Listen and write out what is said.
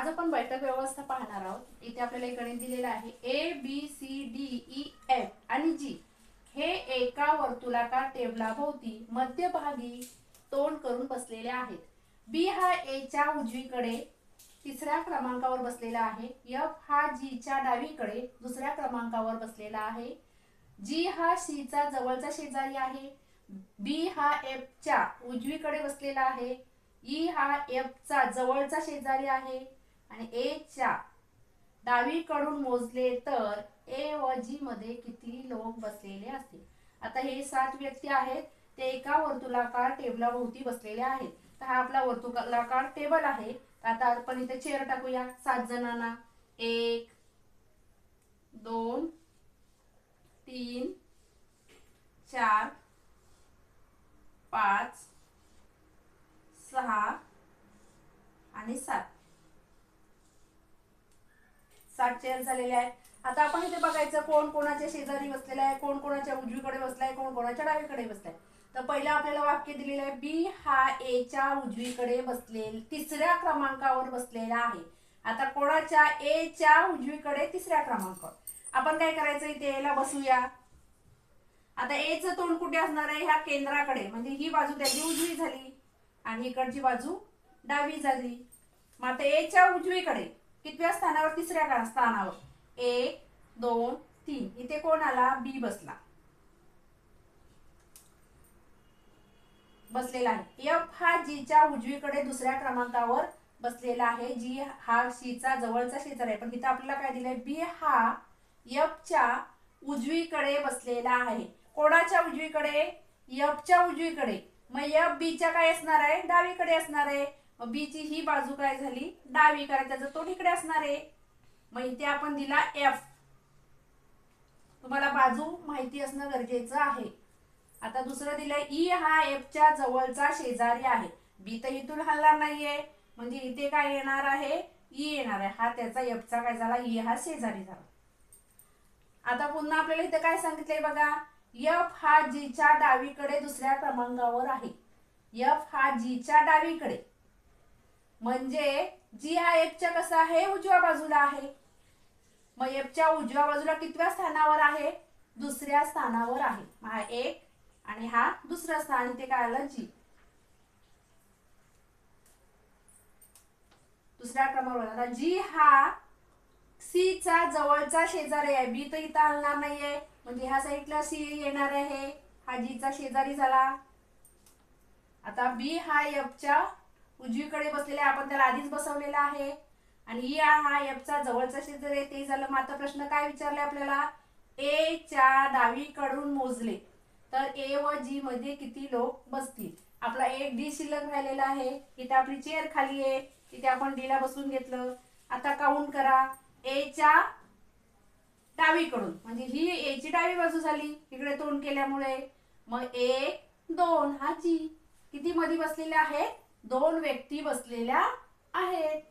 आपण बैठक व्यवस्था पाहणार आहोत. इथे आपल्याला एक गणित दिलेलं आहे. A B C D E F आणि जी हे एका वर्तुळाकार टेबलाभोवती मध्यभागी तोंड करून बसलेले आहेत. बी हा ए च्या उजवीकडे तिसऱ्या क्रमांकावर बसलेला आहे. एफ हा जी च्या डावीकडे दुसऱ्या क्रमांकावर बसलेला आहे. जी हा सी चा जवळचा शेजारी आहे. बी हा एफ च्या उजवीकडे बसलेला आहे. ई हा एफ चा जवळचा शेजारी आहे आणि ए च्या डावीकडून मोजले तर ए व जी मध्ये किती लोक बसलेले असतील. आता हे 7 व्यक्ती आहेत, ते एका वर्तुळाकार टेबलाभोवती बसलेले आहेत. तर हा आपला वर्तुळाकार टेबल आहे. आता आपण इथे चेअर टाकूया 7 जणांना. 1 2 3 4 5 6 आणि 7 चेअर झालेले आहेत. आता आपण इथे बघायचं कोण कोणाच्या शेजारी बसलेला आहे, कोण कोणाच्या उजवीकडे बसलाय, कोण कोणाच्या डावीकडे बसलाय. तर पहिला आपल्याला वाक्य दिलेलं आहे, बी हा ए च्या उजवीकडे तिसऱ्या क्रमांकावर बसलेला आहे. आता कोणाच्या? ए च्या उजवीकडे तिसऱ्या क्रमांकावर. आपण काय करायचं, इथे ए ला बसूया. आता ए चं तोंड कुठे असणार आहे? ह्या केंद्राकडे, म्हणजे ही बाजू त्याची उजवी झाली आणि इकडची बाजू डावी झाली. मग आता ए च्या उजवीकडे कितव्या स्थानावर? तिसऱ्या स्थानावर. 1 2 3 इथे कोण आला? बी बसलेला आहे. एफ हा जी च्या उजवीकडे दुसऱ्या क्रमांकावर बसलेला आहे. जी हा सी चा जवळचा शेजारी आहे. पण इथे आपल्याला काय दिलंय? बी हा एफ च्या उजवीकडे बसलेला आहे. कोणाच्या उजवीकडे? एफ च्या उजवीकडे. मग एफ बी च्या काय असणार आहे? डावीकडे असणार आहे. मग बी ची ही बाजू काय झाली? डावी, कारण त्याचा तोंड इकडे असणार आहे. मग इथे आपण दिला एफ. तुम्हाला बाजू माहिती असणं गरजेचं आहे. आता दुसरं दिलंय, ई हा एफ च्या जवळचा शेजारी आहे. बी तर इथून हलणार नाहीये, म्हणजे इथे काय येणार आहे? ई येणार आहे. हा त्याचा एफ चा काय झाला? ई हा शेजारी झाला. आता पुन्हा आपल्याला इथे काय सांगितलंय बघा, एफ हा जी च्या डावीकडे दुसऱ्या क्रमांकावर आहे. एफ हा जी च्या डावीकडे, म्हणजे जी हा एफ च्या कसा आहे? उजव्या बाजूला आहे. मग एफ च्या उजव्या बाजूला कितव्या स्थानावर आहे? दुसऱ्या स्थानावर आहे. हा एक आणि हा दुसरा स्थान, ते काय आलं? जी. दुसऱ्या क्रमांकावर. आता जी हा सी चा जवळचा शेजारी आहे. बी तर इथं हलणार नाहीये, म्हणजे ह्या साईडला सी येणार आहे. हा जी चा शेजारी झाला. आता बी हा एफ च्या उजवीकडे बसलेला आहे, आपण त्याला आधीच बसवलेला आहे. आणि ई हा एफ चा जवळचा शेजारी आहे, ते झालं. मग आता प्रश्न काय विचारले आपल्याला? ए च्या डावीकडून मोजले तर ए व जी मध्ये किती लोक बसतील. आपला एक डी शिल्लक राहिलेला आहे. इथे आपली चेअर खाली आहे, इथे आपण डी ला बसून घेतलं. आता काउंट करा. ए च्या डावीकडून, म्हणजे ही ए ची डावी बाजू झाली इकडे तोंड केल्यामुळे. मग 1 2 हा जी. किती मध्ये बसलेल्या आहेत? 2 व्यक्ती बसलेल्या आहेत.